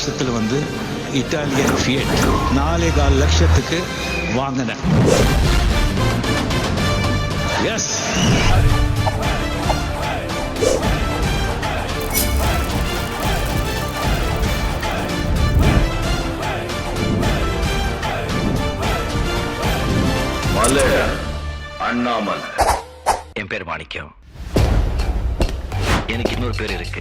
வருஷத்துல வந்து Italian Fiat 4.25 லட்சத்துக்கு வாங்கினேன். எஸ், அண்ணாமலை. என் பேர் மாணிக்கம். எனக்கு இன்னொரு பேர் இருக்கு.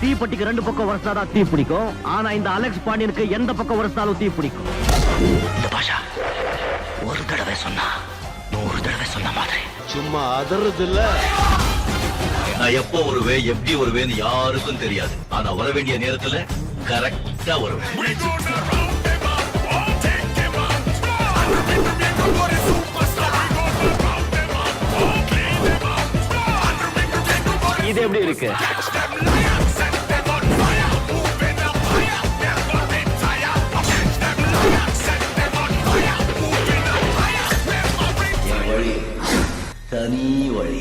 தீப்பெட்டிக்கு 2 பக்கம் வருஷாதான் தீ பிடிக்கும். ஆனா இந்த அலெக்ஸ் பாண்டியனுக்கு எந்த பக்கம் வருஷாலும் தீ பிடிக்கும். இந்த பாஷா ஒரு தடவை சொன்னா 100 தடவை சொன்ன மாதிரி. சும்மா அதறது இல்ல. நான் எப்போ வருவேன், எப்படி வருவேன்னு யாருக்கும் தெரியாது. ஆனா வர வேண்டிய நேரத்துல கரெக்டா வருவேன். இது எப்படி இருக்கு? என் வழி தனி வழி.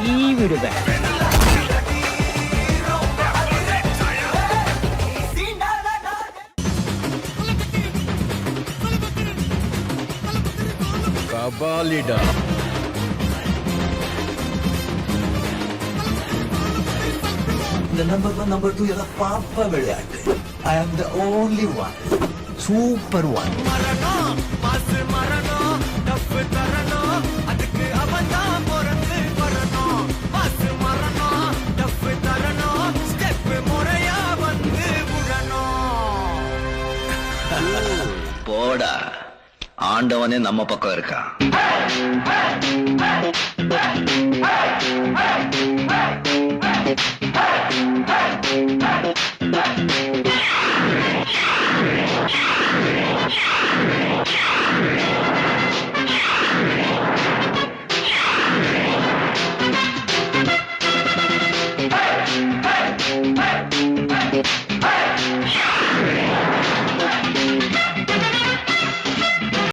தீ விடுவேன். கபாலிடா. இந்த நம்பர் 2 எல்லாம் பாப்பா விளையாட்டு. ஐ ஆம் த ஓன்லி ஒன், சூப்பர் ஒன். போடா, ஆண்டவனே நம்ம பக்கம் இருக்கான்.